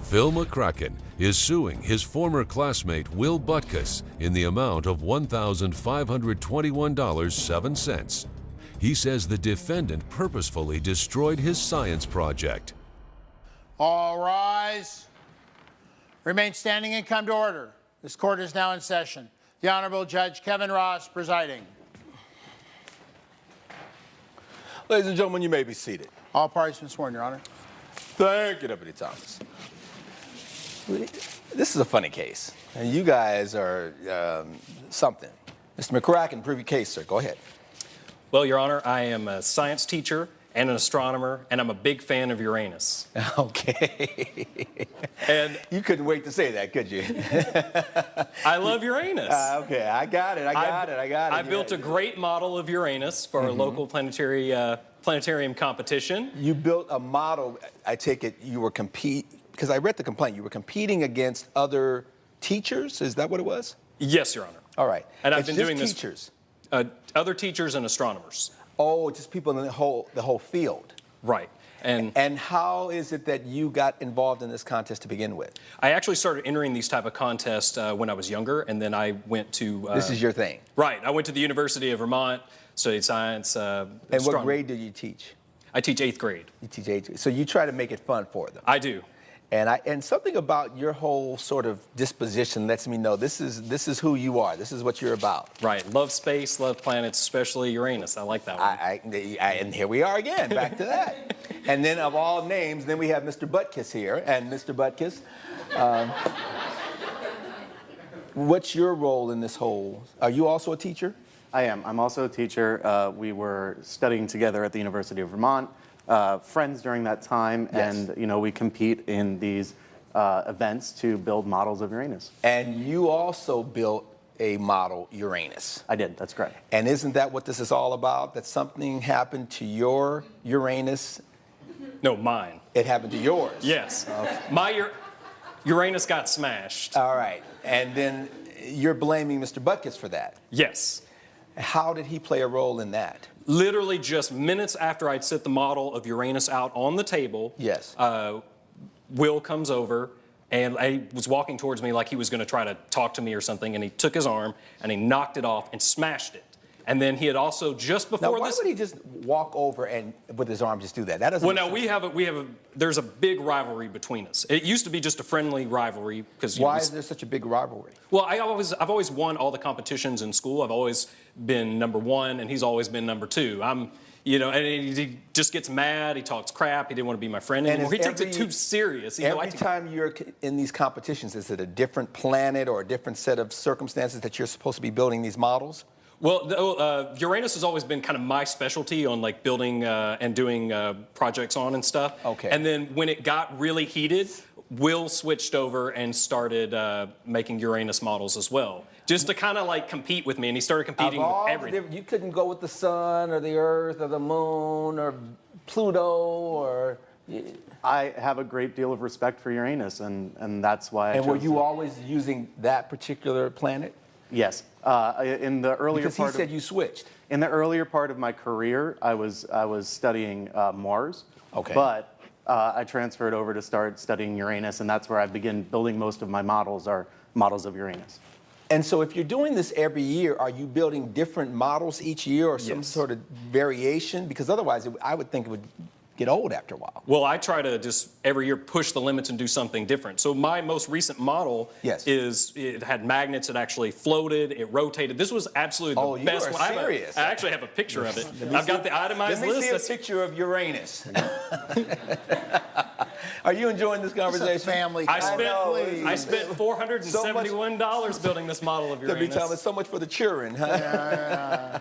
Phil McCracken is suing his former classmate Will Butkus in the amount of $1,521.07. He says the defendant purposefully destroyed his science project. All rise. Remain standing and come to order. This court is now in session. The Honorable Judge Kevin Ross presiding. Ladies and gentlemen, you may be seated. All parties have been sworn, Your Honor. Thank you, Deputy Thomas. This is a funny case, and you guys are something. Mr. McCracken, prove your case, sir. Go ahead. Well, Your Honor, I am a science teacher and an astronomer, and I'm a big fan of Uranus. Okay. And you couldn't wait to say that, could you? I love Uranus. Okay, I got it. I built a great model of Uranus for our local planetarium competition. You built a model. I take it you were because I read the complaint. You were competing against other teachers. Is that what it was? Yes, Your Honor. All right. And I've been doing this. Teachers. Other teachers and astronomers. Oh, just people in the whole field. Right. And how is it that you got involved in this contest to begin with? I actually started entering these type of contests when I was younger, and then I went to... this is your thing? Right. I went to the University of Vermont, studied science. And what grade do you teach? I teach 8th grade. You teach 8th grade. So you try to make it fun for them? I do. And something about your whole sort of disposition lets me know this is who you are. This is what you're about. Right. Love space, love planets, especially Uranus. I like that one. And here we are again, back to that. And then of all names, then we have Mr. Butkus here. And Mr. Butkus, what's your role in this whole? Are you also a teacher? I am. I'm also a teacher. We were studying together at the University of Vermont. Friends during that time, yes. And we compete in these events to build models of Uranus. And you also built a model Uranus. I did, that's correct. And isn't that what this is all about? That something happened to your Uranus? No, mine. It happened to yours? Yes. Okay. My Uranus got smashed. All right. And then you're blaming Mr. Butkus for that? Yes. How did he play a role in that? Literally just minutes after I'd set the model of Uranus out on the table, yes. Will comes over, and he was walking towards me like he was going to try to talk to me or something, and he took his arm, and he knocked it off and smashed it. And then he had also, just before now, why would he just walk over and with his arm just do that? That doesn't. Well, no, there's a big rivalry between us. It used to be just a friendly rivalry because. Why is there such a big rivalry? Well, I've always won all the competitions in school. I've always been #1, and he's always been #2. And he just gets mad. He talks crap. He didn't want to be my friend anymore. He takes it too serious. Every time you're in these competitions, is it a different planet or a different set of circumstances that you're supposed to be building these models? Well, Uranus has always been kind of my specialty on like building and doing projects on and stuff. Okay. And then when it got really heated, Will switched over and started making Uranus models as well, just to kind of like compete with me. And he started competing with everything. You couldn't go with the sun or the Earth or the moon or Pluto or. I have a great deal of respect for Uranus, and that's why. And were you always using that particular planet? Yes. In the earlier because he said you switched. In the earlier part of my career, I was studying Mars. Okay. But I transferred over to start studying Uranus, and that's where I begin building most of my models are models of Uranus. And so if you're doing this every year, are you building different models each year or some sort of variation? Because otherwise, I would think it would get old after a while. Well, I try to just every year push the limits and do something different. So my most recent model it had magnets, it actually floated, it rotated. This was absolutely the best one. Serious. I actually have a picture of it. I've got the itemized list. Let me see a picture of Uranus. Are you enjoying this conversation? It's a family. I spent $471 building this model of Uranus. It's so much for the children, huh?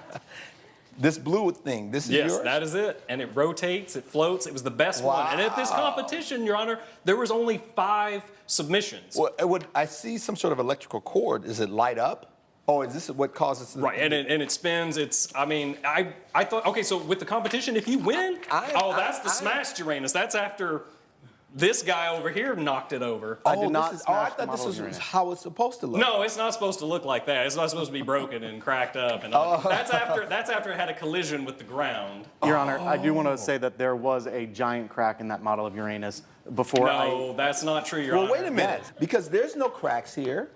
This blue thing, this is yours? Yes, that is it. And it rotates, it floats. It was the best one. And at this competition, Your Honor, there was only 5 submissions. Well, I see some sort of electrical cord. Does it light up? Oh, is this what causes... Right, and it spins. I thought, okay, so with the competition, if you win, that's the smashed Uranus. That's after This guy over here knocked it over. I did not I smash the thought model this of Uranus. was how it's supposed to look. No, it's not supposed to look like that. It's not supposed to be broken and cracked up. And all. That's after it had a collision with the ground. Your Honor, I do want to say that there was a giant crack in that model of Uranus before No, that's not true, Your Honor. Well, wait a minute, because there's no cracks here.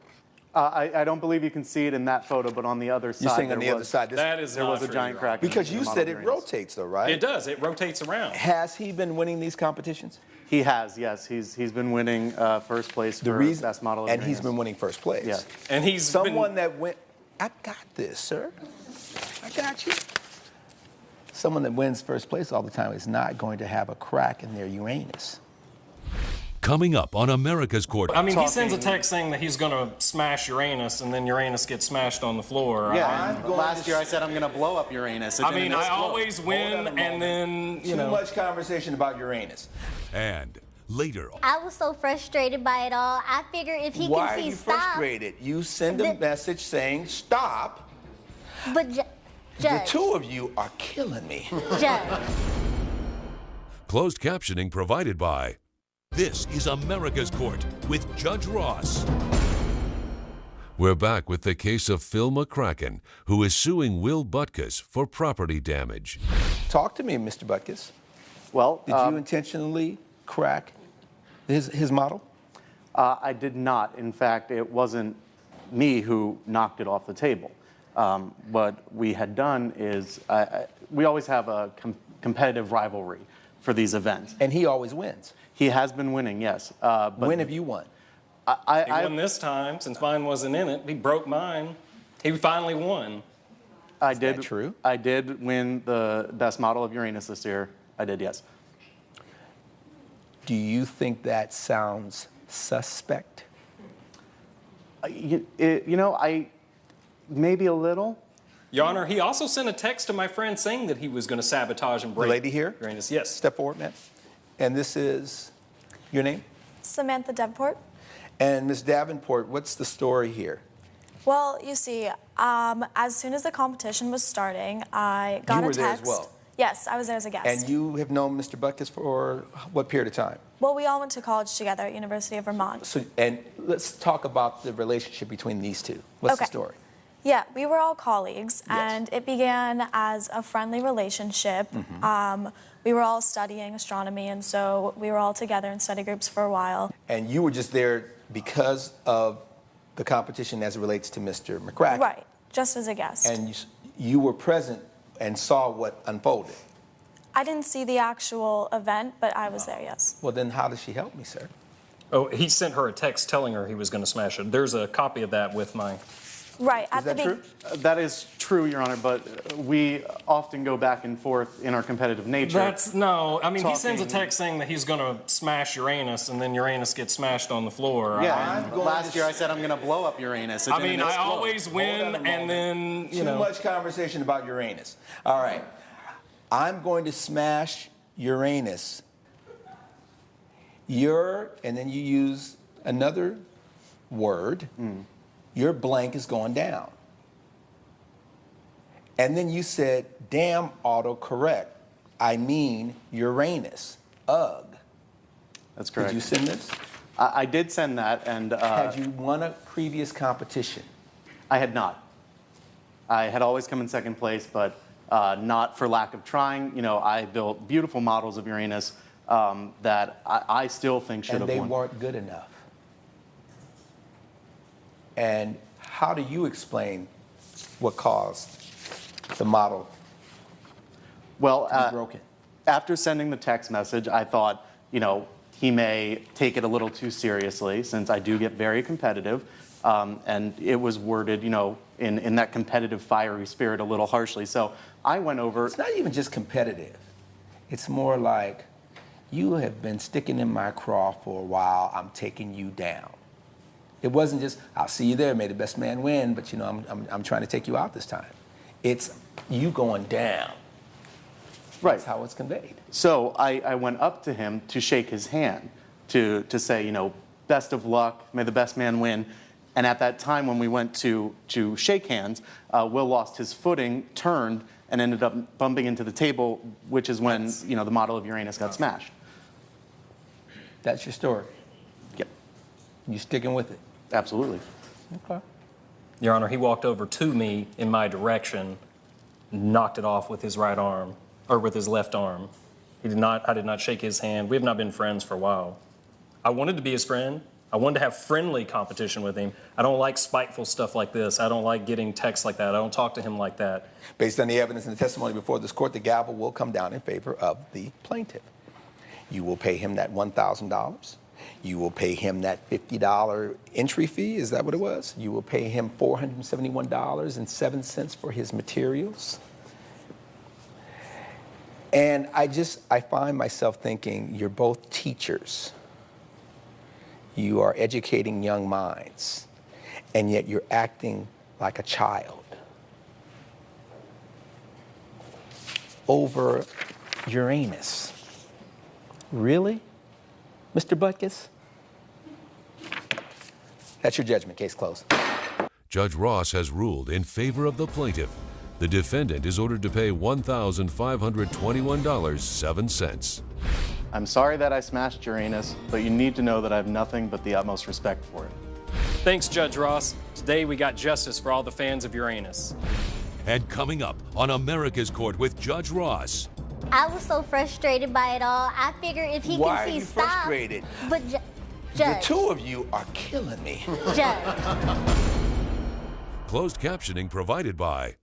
I don't believe you can see it in that photo, but on the other side, You're saying on the other side. there was a giant crack. Because in you the said model it of Uranus. rotates, though, right? It does. It rotates around. Has he been winning these competitions? He has, yes. He's been winning first place for best model of and Uranus. he's been winning first place. Yeah. And he's Someone that went, I got this, sir. I got you. Someone that wins first place all the time is not going to have a crack in their Uranus. Coming up on America's Court. I mean, he sends a text saying that he's going to smash Uranus, and then Uranus gets smashed on the floor. Yeah, last year I said I'm going to blow up Uranus. I mean, I always win, and then, you know. Too much conversation about Uranus. And later. I was so frustrated by it all. I figure if he Why can are see you stop. frustrated? You send a message saying stop. But The Judge, two of you are killing me. Judge. Closed captioning provided by. This is America's Court with Judge Ross. We're back with the case of Phil McCracken, who is suing Will Butkus for property damage. Talk to me, Mr. Butkus. Well, Did you intentionally crack his model? I did not. In fact, it wasn't me who knocked it off the table. What we had done is we always have a competitive rivalry for these events. And he always wins. He has been winning, yes. But When have you won? He won this time, since mine wasn't in it. He broke mine. He finally won. Is that true? I did win the best model of Uranus this year. I did, yes. Do you think that sounds suspect? Maybe a little. Your Honor, he also sent a text to my friend saying that he was going to sabotage and break The lady here? Uranus. Yes. Step forward, ma'am. And this is your name? Samantha Davenport. And Ms. Davenport, what's the story here? Well, you see, as soon as the competition was starting, I got You a were text. there as well? Yes, I was there as a guest. And you have known Mr. Butkus for what period of time? Well, we all went to college together at University of Vermont. So, and let's talk about the relationship between these two. What's the Okay. story? Yeah, we were all colleagues, Yes. and it began as a friendly relationship. We were all studying astronomy, and so we were all together in study groups for a while. And you were just there because of the competition as it relates to Mr. McCracken. Right, just as a guest. And you were present and saw what unfolded. I didn't see the actual event, but I was there, yes. Well, then how does she help me, sir? Oh, he sent her a text telling her he was going to smash it. There's a copy of that with my. Right, at Is that the true? That is true, Your Honor, but we often go back and forth in our competitive nature. No. I mean, he sends a Talking- text saying that he's going to smash Uranus, and then Uranus gets smashed on the floor. Yeah, last year I said I'm going to blow up Uranus. I mean, I always win, and then, you Too know. much conversation about Uranus. All right. I'm going to smash Uranus. And then you use another word. Your blank is going down. And then you said, damn autocorrect. I mean Uranus. Ugh. That's correct. Did you send this? I did send that, and Had you won a previous competition? I had not. I had always come in second place, but not for lack of trying. You know, I built beautiful models of Uranus that I still think should And have they won. weren't good enough. And how do you explain what caused the model Well, to be broken? after sending the text message, I thought, you know, he may take it a little too seriously since I do get very competitive. And it was worded, you know, in that competitive, fiery spirit a little harshly. So I went over. It's not even just competitive. It's more like, you have been sticking in my craw for a while. I'm taking you down. It wasn't just, I'll see you there, may the best man win, but you know, I'm trying to take you out this time. It's you going down. Right. That's how it's conveyed. So I went up to him to shake his hand, to say, you know, best of luck, may the best man win. And at that time when we went to shake hands, Will lost his footing, turned, and ended up bumping into the table, which is when, you know, the model of Uranus got smashed. That's your story. Yep, You sticking with it? absolutely. Okay. Your Honor, he walked over to me in my direction, knocked it off with his right arm, or with his left arm. I did not shake his hand. We have not been friends for a while. I wanted to be his friend. I wanted to have friendly competition with him. I don't like spiteful stuff like this. I don't like getting texts like that. I don't talk to him like that. Based on the evidence and the testimony before this court, the gavel will come down in favor of the plaintiff. You will pay him that $1,000. You will pay him that $50 entry fee. Is that what it was? You will pay him $471.07 for his materials. And I find myself thinking, you're both teachers. You are educating young minds, and yet you're acting like a child over Uranus. Really, Mr. Butkus? That's your judgment. Case closed. Judge Ross has ruled in favor of the plaintiff. The defendant is ordered to pay $1,521.07. I'm sorry that I smashed Uranus, but you need to know that I have nothing but the utmost respect for it. Thanks, Judge Ross. Today we got justice for all the fans of Uranus. And coming up on America's Court with Judge Ross. I was so frustrated by it all. I figure if he Why can see are you stop. frustrated? But The Judge, two of you are killing me. Judge. Closed captioning provided by